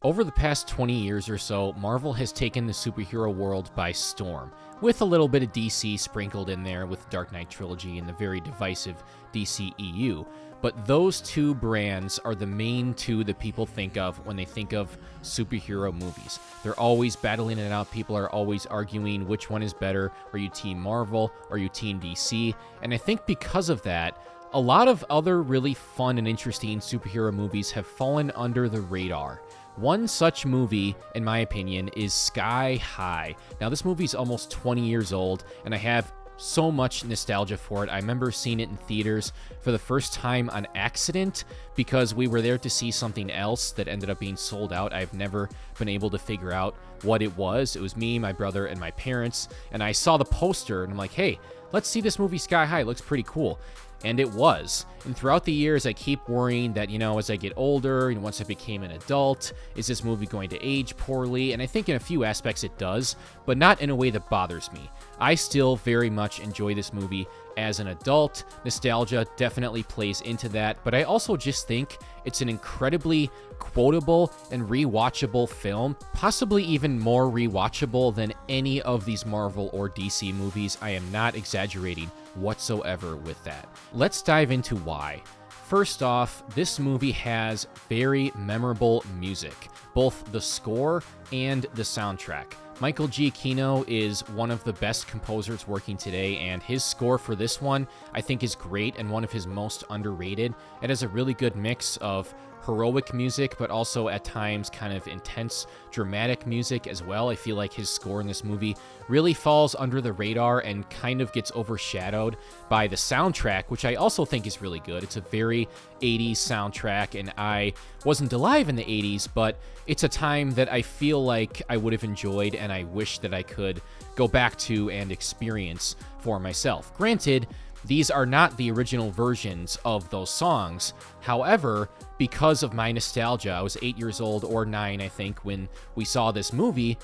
Over the past 20 years or so, Marvel has taken the superhero world by storm, with a little bit of DC sprinkled in there with Dark Knight Trilogy and the very divisive DCEU. But those two brands are the main two that people think of when they think of superhero movies. They're always battling it out. People are always arguing which one is better. Are you Team Marvel? Are you Team DC? And I think because of that, a lot of other really fun and interesting superhero movies have fallen under the radar. One such movie, in my opinion, is Sky High. Now, this movie's almost 20 years old, and I have so much nostalgia for it. I remember seeing it in theaters for the first time on accident because we were there to see something else that ended up being sold out. I've never been able to figure out what it was. It was me, my brother, and my parents, and I saw the poster, and I'm like, hey, let's see this movie Sky High. It looks pretty cool. And it was. And throughout the years, I keep worrying that, as I get older and once I became an adult, is this movie going to age poorly? And I think in a few aspects it does, but not in a way that bothers me. I still very much enjoy this movie as an adult. Nostalgia definitely plays into that, but I also just think it's an incredibly quotable and rewatchable film, possibly even more rewatchable than any of these Marvel or DC movies. I am not exaggerating whatsoever with that. Let's dive into why. First off, this movie has very memorable music, both the score and the soundtrack. Michael Giacchino is one of the best composers working today, and his score for this one, I think, is great and one of his most underrated. It has a really good mix of heroic music, but also at times kind of intense, dramatic music as well. I feel like his score in this movie really falls under the radar and kind of gets overshadowed by the soundtrack, which I also think is really good. It's a very 80s soundtrack, and I wasn't alive in the 80s, but it's a time that I feel like I would have enjoyed and I wish that I could go back to and experience for myself. Granted, these are not the original versions of those songs. However, because of my nostalgia, I was 8 years old or 9, I think, when we saw this movie,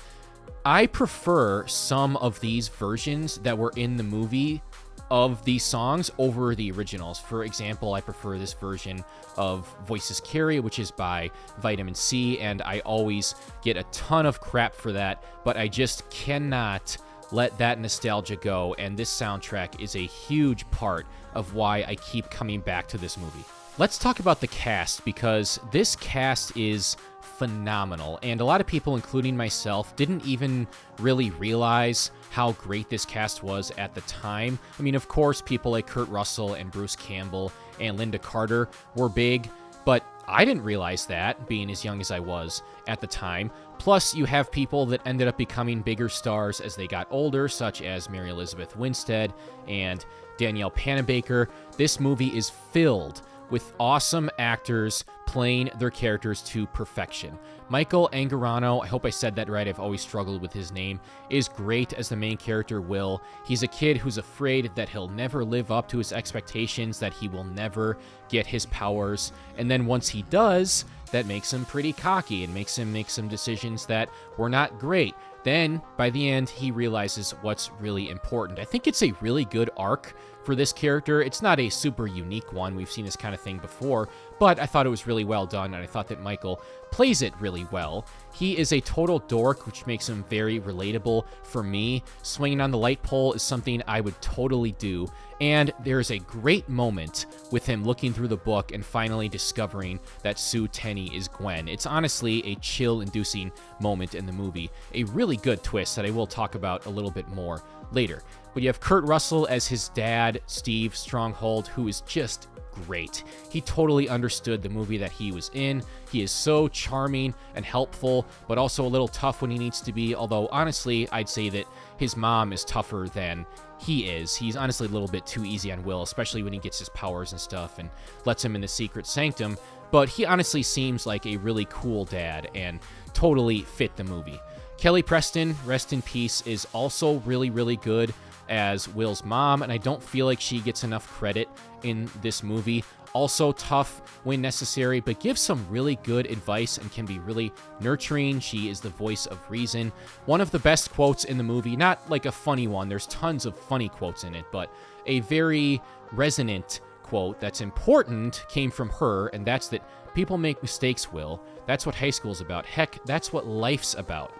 I prefer some of these versions that were in the movie of these songs over the originals. For example, I prefer this version of Voices Carry, which is by Vitamin C, and I always get a ton of crap for that, but I just cannot let that nostalgia go, and this soundtrack is a huge part of why I keep coming back to this movie. Let's talk about the cast, because this cast is phenomenal, and a lot of people, including myself, didn't even really realize how great this cast was at the time. I mean, of course, people like Kurt Russell and Bruce Campbell and Linda Carter were big, but I didn't realize that, being as young as I was at the time. Plus, you have people that ended up becoming bigger stars as they got older, such as Mary Elizabeth Winstead and Danielle Panabaker. This movie is filled with awesome actors playing their characters to perfection. Michael Angarano, I hope I said that right, I've always struggled with his name, is great as the main character, Will. He's a kid who's afraid that he'll never live up to his expectations, that he will never get his powers, and then once he does, that makes him pretty cocky and makes him make some decisions that were not great. Then, by the end, he realizes what's really important. I think it's a really good arc for this character. It's not a super unique one. We've seen this kind of thing before, but I thought it was really well done, and I thought that Michael plays it really well. He is a total dork, which makes him very relatable for me. Swinging on the light pole is something I would totally do, and there's a great moment with him looking through the book and finally discovering that Sue Tenney is Gwen. It's honestly a chill-inducing moment in the movie. A really good twist that I will talk about a little bit more later. But you have Kurt Russell as his dad, Steve Stronghold, who is just great. He totally understood the movie that he was in. He is so charming and helpful, but also a little tough when he needs to be, although honestly, I'd say that his mom is tougher than he is. He's honestly a little bit too easy on Will, especially when he gets his powers and stuff and lets him in the secret sanctum, but he honestly seems like a really cool dad and totally fit the movie. Kelly Preston, rest in peace, is also really, really good as Will's mom, and I don't feel like she gets enough credit in this movie. Also tough when necessary, but gives some really good advice and can be really nurturing. She is the voice of reason. One of the best quotes in the movie, not like a funny one, there's tons of funny quotes in it, but a very resonant quote that's important came from her, and that's that People make mistakes, Will. That's what high school's about. Heck, that's what life's about.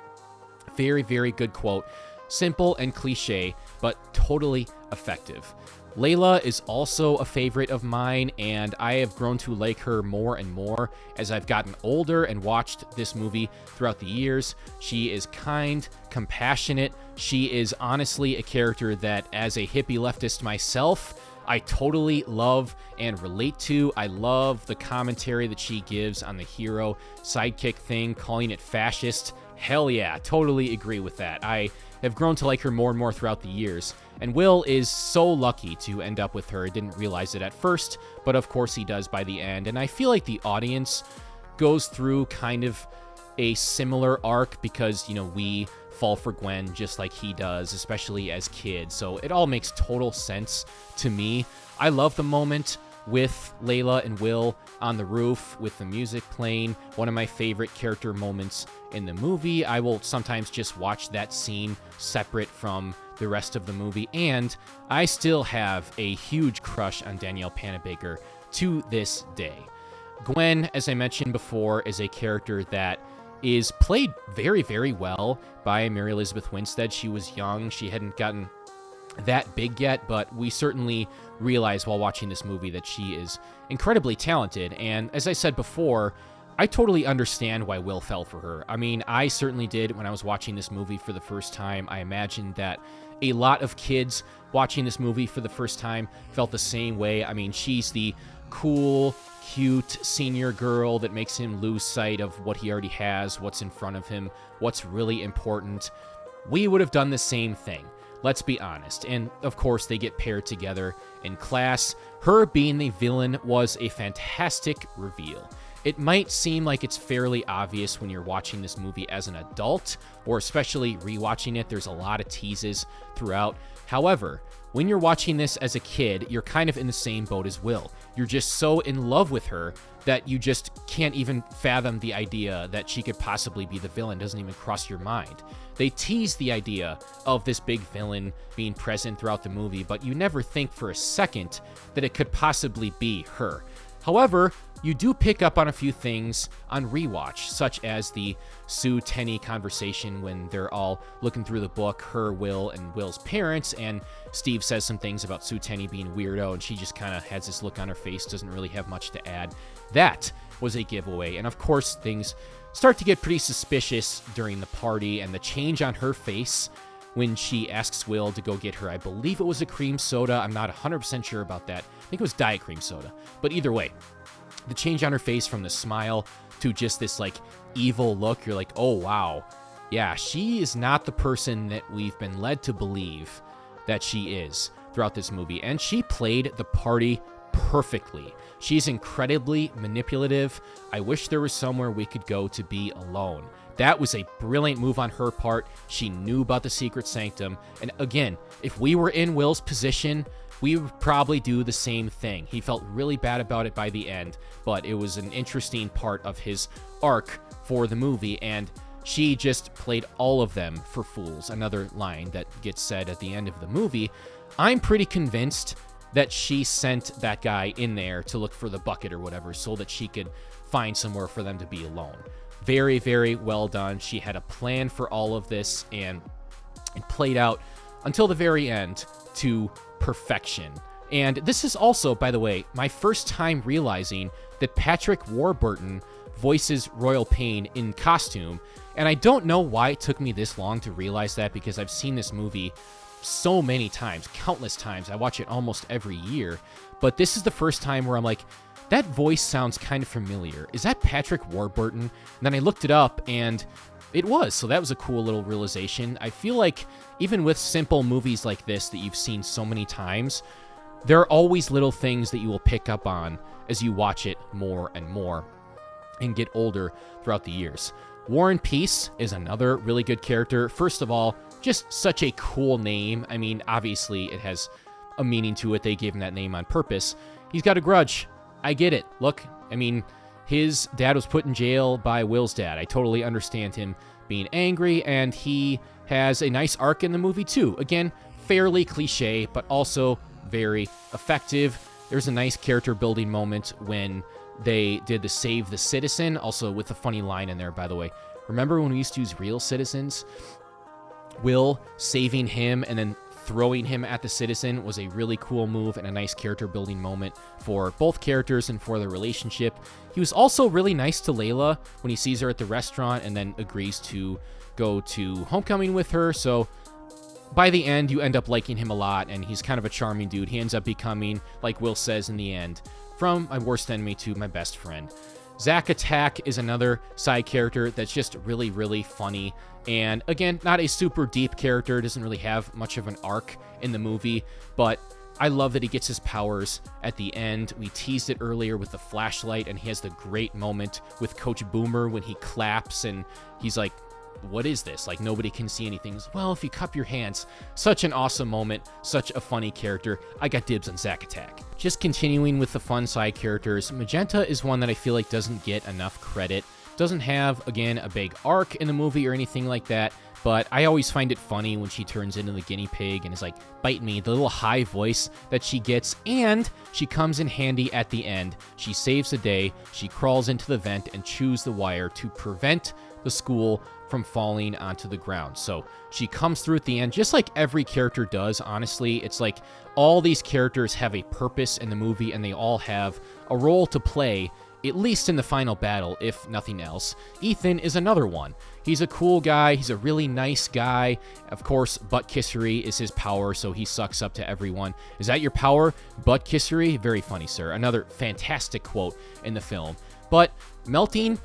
Very, very good quote. Simple and cliche, but totally effective. Layla is also a favorite of mine, and I have grown to like her more and more as I've gotten older and watched this movie throughout the years. She is kind, compassionate. She is honestly a character that, as a hippie leftist myself, I totally love and relate to. I love the commentary that she gives on the hero sidekick thing, calling it fascist. Hell yeah, totally agree with that. I have grown to like her more and more throughout the years. And Will is so lucky to end up with her. Didn't realize it at first, but of course he does by the end. And I feel like the audience goes through kind of a similar arc because, we fall for Gwen just like he does, especially as kids. So it all makes total sense to me. I love the moment with Layla and Will on the roof with the music playing. One of my favorite character moments in the movie. I will sometimes just watch that scene separate from the rest of the movie. And I still have a huge crush on Danielle Panabaker to this day. Gwen, as I mentioned before, is a character that is played very, very well by Mary Elizabeth Winstead. She was young. She hadn't gotten that big yet, but we certainly realize while watching this movie that she is incredibly talented. And as I said before, I totally understand why Will fell for her. I mean, I certainly did when I was watching this movie for the first time. I imagine that a lot of kids watching this movie for the first time felt the same way. I mean, she's the cool, cute senior girl that makes him lose sight of what he already has, what's in front of him, what's really important. We would have done the same thing. Let's be honest. And of course, they get paired together in class. Her being the villain was a fantastic reveal. It might seem like it's fairly obvious when you're watching this movie as an adult, or especially rewatching it. There's a lot of teases throughout. However, when you're watching this as a kid, you're kind of in the same boat as Will. You're just so in love with her that you just can't even fathom the idea that she could possibly be the villain. It doesn't even cross your mind. They tease the idea of this big villain being present throughout the movie, but you never think for a second that it could possibly be her. However, you do pick up on a few things on rewatch, such as the Sue Tenney conversation when they're all looking through the book, her, Will, and Will's parents, and Steve says some things about Sue Tenney being weirdo, and she just kind of has this look on her face, doesn't really have much to add. That was a giveaway, and of course, things start to get pretty suspicious during the party, and the change on her face when she asks Will to go get her, I believe it was a cream soda. I'm not 100% sure about that. I think it was Diet Cream Soda. But either way, the change on her face from the smile to just this like evil look, you're like, oh wow. Yeah, she is not the person that we've been led to believe that she is throughout this movie. And she played the party perfectly. She's incredibly manipulative. I wish there was somewhere we could go to be alone. That was a brilliant move on her part. She knew about the secret sanctum. And again, if we were in Will's position, we would probably do the same thing. He felt really bad about it by the end, but it was an interesting part of his arc for the movie, and she just played all of them for fools. Another line that gets said at the end of the movie. I'm pretty convinced that she sent that guy in there to look for the bucket or whatever so that she could find somewhere for them to be alone. Very, very well done. She had a plan for all of this, and it played out until the very end to perfection. And this is also, by the way, my first time realizing that Patrick Warburton voices Royal Pain in costume. And I don't know why it took me this long to realize that, because I've seen this movie so many times, countless times. I watch it almost every year. But this is the first time where I'm like, that voice sounds kind of familiar. Is that Patrick Warburton? And then I looked it up, and it was. So that was a cool little realization. I feel like even with simple movies like this that you've seen so many times, there are always little things that you will pick up on as you watch it more and more and get older throughout the years. War and Peace is another really good character. First of all, just such a cool name. I mean, obviously it has a meaning to it. They gave him that name on purpose. He's got a grudge. I get it. Look, I mean, his dad was put in jail by Will's dad. I totally understand him being angry, and he has a nice arc in the movie too. Again, fairly cliche, but also very effective. There's a nice character building moment when they did the Save the Citizen, also with a funny line in there, by the way. Remember when we used to use real citizens? Will saving him and then throwing him at the citizen was a really cool move and a nice character building moment for both characters and for their relationship. He was also really nice to Layla when he sees her at the restaurant and then agrees to go to homecoming with her. So by the end, you end up liking him a lot, and he's kind of a charming dude. He ends up becoming, like Will says in the end, from my worst enemy to my best friend. Zack Attack is another side character that's just really, really funny. And again, not a super deep character, doesn't really have much of an arc in the movie, but I love that he gets his powers at the end. We teased it earlier with the flashlight, and he has the great moment with Coach Boomer when he claps, and he's like, what is this? Like, nobody can see anything. He's, well, if you cup your hands. Such an awesome moment, such a funny character. I got dibs on Zack Attack. Just continuing with the fun side characters, Magenta is one that I feel like doesn't get enough credit. Doesn't have, again, a big arc in the movie or anything like that, but I always find it funny when she turns into the guinea pig and is like, bite me, the little high voice that she gets, and she comes in handy at the end. She saves the day, she crawls into the vent and chews the wire to prevent the school from falling onto the ground. So she comes through at the end, just like every character does, honestly. It's like all these characters have a purpose in the movie, and they all have a role to play, at least in the final battle, if nothing else. Ethan is another one. He's a cool guy. He's a really nice guy. Of course, butt kissery is his power, so he sucks up to everyone. Is that your power? Butt kissery? Very funny, sir. Another fantastic quote in the film. But melting,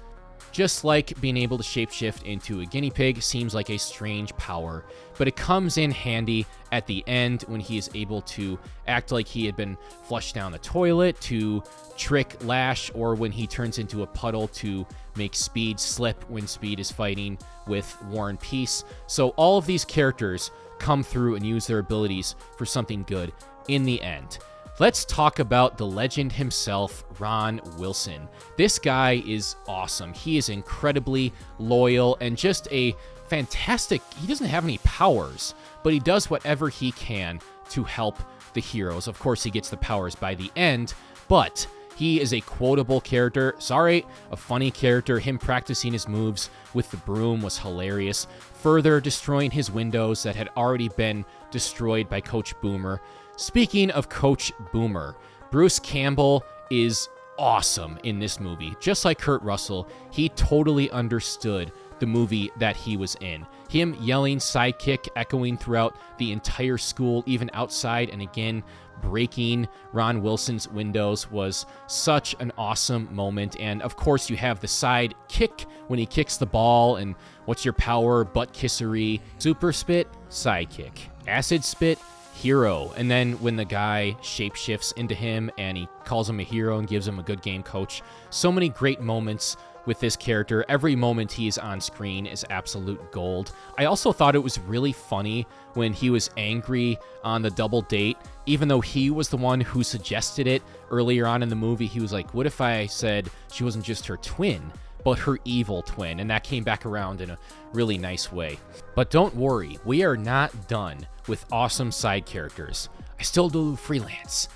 just like being able to shapeshift into a guinea pig, seems like a strange power, but it comes in handy at the end when he is able to act like he had been flushed down the toilet to trick Lash, or when he turns into a puddle to make Speed slip when Speed is fighting with War and Peace. So all of these characters come through and use their abilities for something good in the end. Let's talk about the legend himself, Ron Wilson. This guy is awesome. He is incredibly loyal and just a fantastic, he doesn't have any powers, but he does whatever he can to help the heroes. Of course, he gets the powers by the end, but he is a quotable character. Sorry, a funny character. Him practicing his moves with the broom was hilarious, further destroying his windows that had already been destroyed by Coach Boomer. Speaking of Coach Boomer, Bruce Campbell is awesome in this movie. Just like Kurt Russell, he totally understood the movie that he was in. Him yelling sidekick, echoing throughout the entire school, even outside, and again, breaking Ron Wilson's windows was such an awesome moment. And of course, you have the side kick when he kicks the ball, and what's your power? Butt kissery. Super spit, sidekick. Acid spit, hero. And then when the guy shapeshifts into him and he calls him a hero and gives him a good game coach. So many great moments with this character. Every moment he's on screen is absolute gold. I also thought it was really funny when he was angry on the double date, even though he was the one who suggested it earlier on in the movie. He was like, what if I said she wasn't just her twin, but her evil twin? And that came back around in a really nice way. But don't worry, we are not done with awesome side characters. I still do freelance.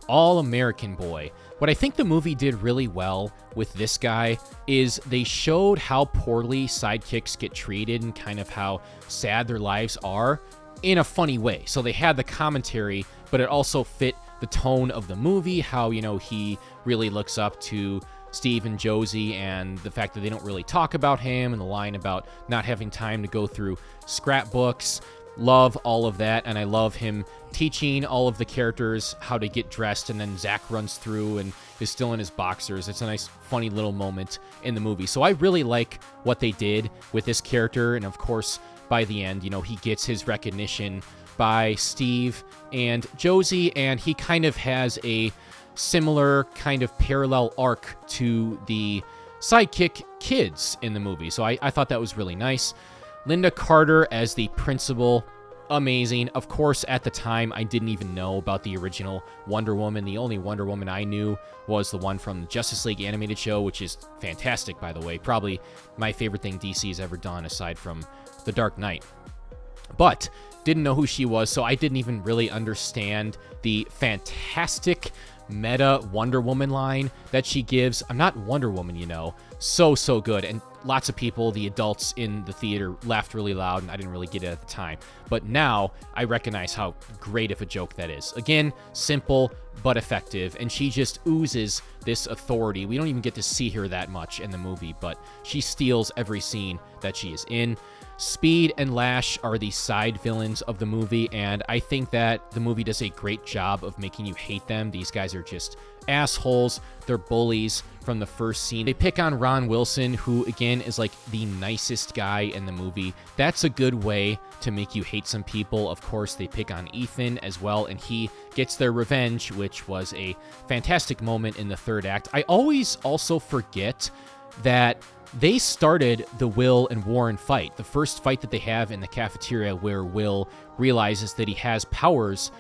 All American Boy. What I think the movie did really well with this guy is they showed how poorly sidekicks get treated and kind of how sad their lives are in a funny way. So they had the commentary, but it also fit the tone of the movie, how, you know, he really looks up to Steve and Josie, and the fact that they don't really talk about him, and the line about not having time to go through scrapbooks. Love all of that, and I love him teaching all of the characters how to get dressed, and then Zach runs through and is still in his boxers. It's a nice, funny little moment in the movie. So I really like what they did with this character, and of course, by the end, you know, he gets his recognition by Steve and Josie, and he kind of has a similar kind of parallel arc to the sidekick kids in the movie. So I thought that was really nice. Linda Carter as the principal, amazing. Of course, at the time, I didn't even know about the original Wonder Woman. The only Wonder Woman I knew was the one from the Justice League animated show, which is fantastic, by the way. Probably my favorite thing DC has ever done, aside from The Dark Knight. But didn't know who she was, so I didn't even really understand the fantastic meta Wonder Woman line that she gives. I'm not Wonder Woman, you know. So good. And lots of people, the adults in the theater, laughed really loud, and I didn't really get it at the time. But now I recognize how great of a joke that is. Again, simple but effective, and she just oozes this authority. We don't even get to see her that much in the movie, but she steals every scene that she is in. Speed and Lash are the side villains of the movie, and I think that the movie does a great job of making you hate them. These guys are just assholes. They're bullies from the first scene. They pick on Ron Wilson, who again is like the nicest guy in the movie. That's a good way to make you hate some people. Of course, they pick on Ethan as well, and he gets their revenge, which was a fantastic moment in the third act. I always also forget that they started the Will and Warren fight. The first fight that they have in the cafeteria, where Will realizes that he has powers,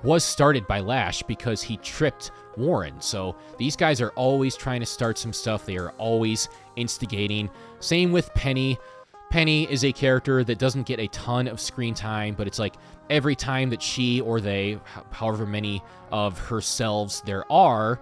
was started by Lash because he tripped Warren. So these guys are always trying to start some stuff. They are always instigating. Same with Penny. Penny is a character that doesn't get a ton of screen time, but it's like every time that she or they, however many of herselves there are,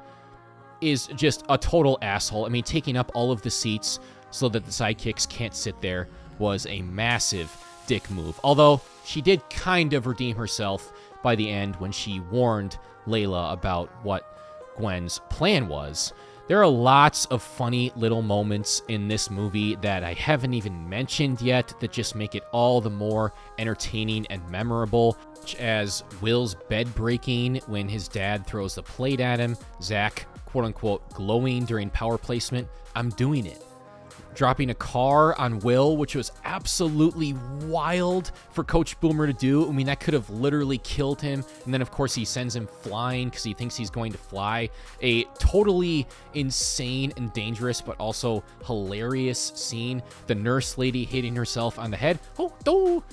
is just a total asshole. I mean, taking up all of the seats so that the sidekicks can't sit there was a massive dick move. Although she did kind of redeem herself by the end when she warned Layla about what Gwen's plan was. There are lots of funny little moments in this movie that I haven't even mentioned yet that just make it all the more entertaining and memorable, such as Will's bed breaking when his dad throws the plate at him, Zach, quote-unquote, glowing during power placement. I'm doing it. Dropping a car on Will, which was absolutely wild for Coach Boomer to do. I mean, that could have literally killed him. And then, of course, he sends him flying because he thinks he's going to fly. A totally insane and dangerous, but also hilarious scene. The nurse lady hitting herself on the head. Oh.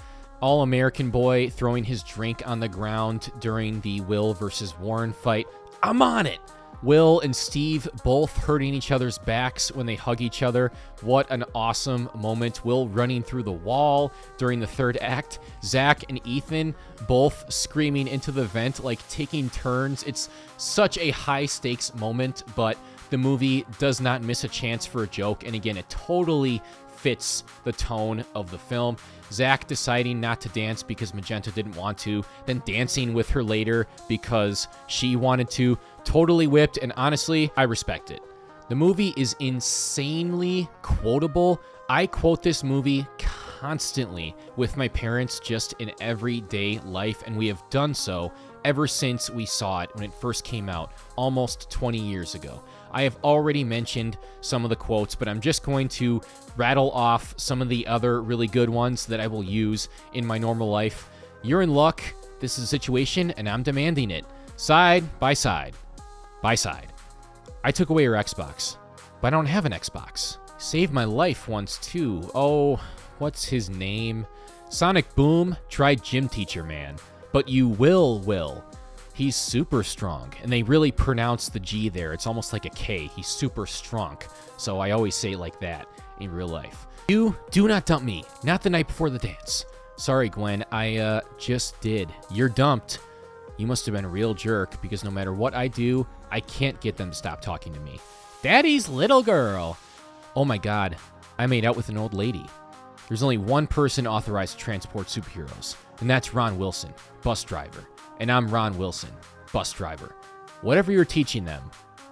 All-American boy throwing his drink on the ground during the Will versus Warren fight. I'm on it. Will and Steve both hurting each other's backs when they hug each other. What an awesome moment. Will running through the wall during the third act. Zach and Ethan both screaming into the vent, like taking turns. It's such a high-stakes moment, but the movie does not miss a chance for a joke. And again, it totally fits the tone of the film. Zach deciding not to dance because Magenta didn't want to, then dancing with her later because she wanted to. Totally whipped, and honestly, I respect it. The movie is insanely quotable. I quote this movie constantly with my parents just in everyday life, and we have done so ever since we saw it when it first came out almost 20 years ago. I have already mentioned some of the quotes, but I'm just going to rattle off some of the other really good ones that I will use in my normal life. You're in luck. This is a situation, and I'm demanding it. Side by side. By side. I took away your Xbox, but I don't have an Xbox. Saved my life once, too. Oh, what's his name? Sonic Boom tried Gym Teacher Man, but you will. He's super strong, and they really pronounce the G there. It's almost like a K. He's super strong, so I always say it like that in real life. You do not dump me, not the night before the dance. Sorry, Gwen, I just did. You're dumped. You must have been a real jerk, because no matter what I do, I can't get them to stop talking to me. Daddy's little girl. Oh my god, I made out with an old lady. There's only one person authorized to transport superheroes, and that's Ron Wilson, bus driver. And I'm Ron Wilson, bus driver. Whatever you're teaching them,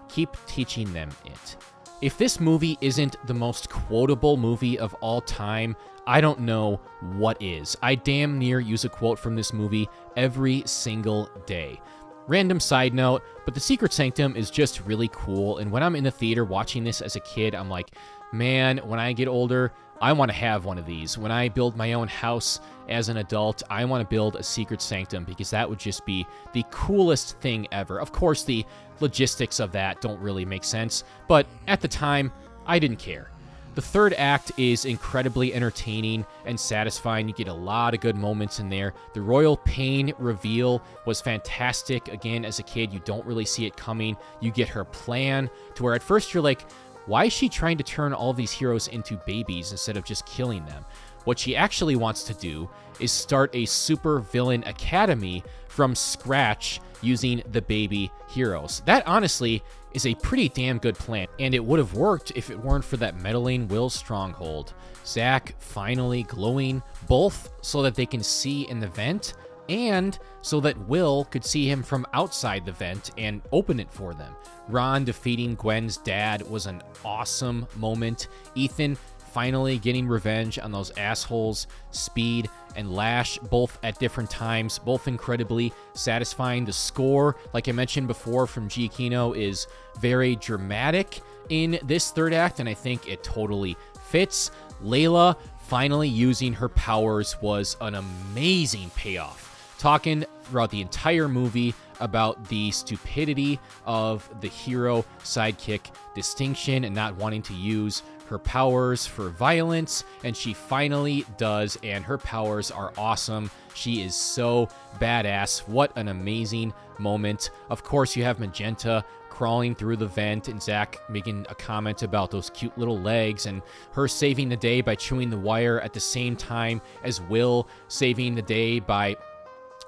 keep teaching them it. If this movie isn't the most quotable movie of all time, I don't know what is. I damn near use a quote from this movie every single day. Random side note, but The Secret Sanctum is just really cool, and when I'm in the theater watching this as a kid, I'm like, man, when I get older, I want to have one of these. When I build my own house as an adult, I want to build a Secret Sanctum because that would just be the coolest thing ever. Of course, the logistics of that don't really make sense, but at the time, I didn't care. The third act is incredibly entertaining and satisfying. You get a lot of good moments in there. The Royal Pain reveal was fantastic. Again, as a kid, you don't really see it coming. You get her plan to where at first you're like, why is she trying to turn all these heroes into babies instead of just killing them? What she actually wants to do is start a super villain academy from scratch using the baby heroes. That honestly is a pretty damn good plan, and it would have worked if it weren't for that meddling Will Stronghold. Zach finally glowing, both so that they can see in the vent and so that Will could see him from outside the vent and open it for them. Ron defeating Gwen's dad was an awesome moment. Ethan finally getting revenge on those assholes, Speed and Lash, both at different times, both incredibly satisfying. The score, like I mentioned before from Giacchino, is very dramatic in this third act, and I think it totally fits. Layla finally using her powers was an amazing payoff. Talking throughout the entire movie about the stupidity of the hero sidekick distinction and not wanting to use her powers for violence, and she finally does, and her powers are awesome. She is so badass. What an amazing moment. Of course, you have Magenta crawling through the vent and Zach making a comment about those cute little legs, and her saving the day by chewing the wire at the same time as Will saving the day by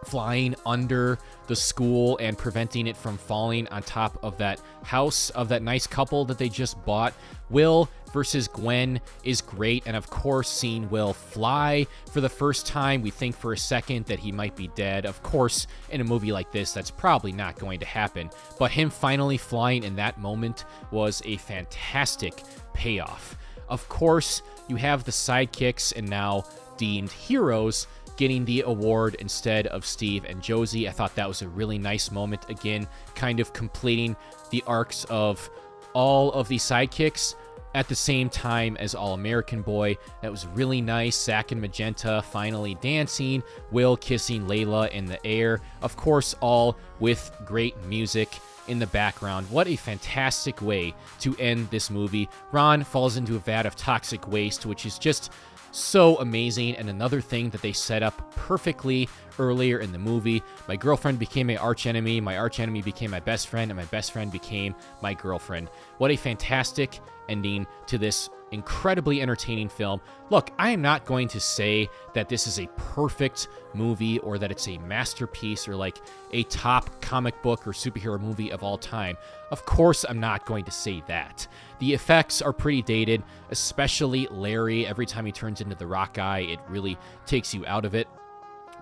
flying under the school and preventing it from falling on top of that house of that nice couple that they just bought. Will versus Gwen is great, and of course seeing Will fly for the first time, we think for a second that he might be dead. Of course, in a movie like this, that's probably not going to happen, but him finally flying in that moment was a fantastic payoff. Of course, you have the sidekicks and now deemed heroes getting the award instead of Steve and Josie. I thought that was a really nice moment. Again, kind of completing the arcs of all of the sidekicks at the same time as All-American Boy. That was really nice. Zach and Magenta finally dancing, Will kissing Layla in the air. Of course, all with great music in the background. What a fantastic way to end this movie. Ron falls into a vat of toxic waste, which is just so amazing, and another thing that they set up perfectly earlier in the movie. My girlfriend became my archenemy, my archenemy became my best friend, and my best friend became my girlfriend. What a fantastic ending to this incredibly entertaining film. Look, I am not going to say that this is a perfect movie or that it's a masterpiece or like a top comic book or superhero movie of all time. Of course, I'm not going to say that. The effects are pretty dated, especially Larry. Every time he turns into the rock guy, it really takes you out of it.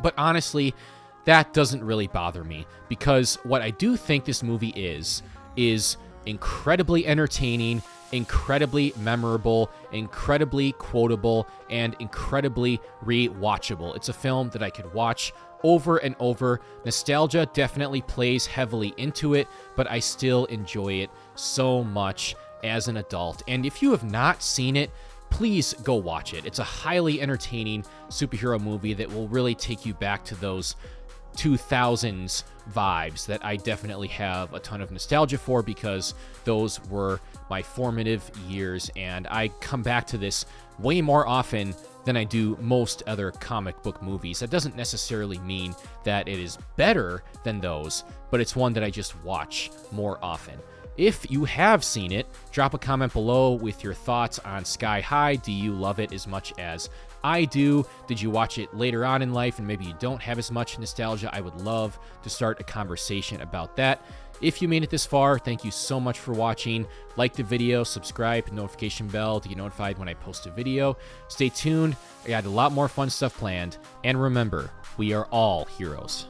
But honestly, that doesn't really bother me, because what I do think this movie is incredibly entertaining, incredibly memorable, incredibly quotable, and incredibly rewatchable. It's a film that I could watch over and over. Nostalgia definitely plays heavily into it, but I still enjoy it so much as an adult. And if you have not seen it, please go watch it. It's a highly entertaining superhero movie that will really take you back to those 2000s vibes that I definitely have a ton of nostalgia for, because those were my formative years, and I come back to this way more often than I do most other comic book movies. That doesn't necessarily mean that it is better than those, but it's one that I just watch more often. If you have seen it, drop a comment below with your thoughts on Sky High. Do you love it as much as I do? Did you watch it later on in life and maybe you don't have as much nostalgia? I would love to start a conversation about that. If you made it this far, thank you so much for watching. Like the video, subscribe, hit the notification bell to get notified when I post a video. Stay tuned. I got a lot more fun stuff planned. And remember, we are all heroes.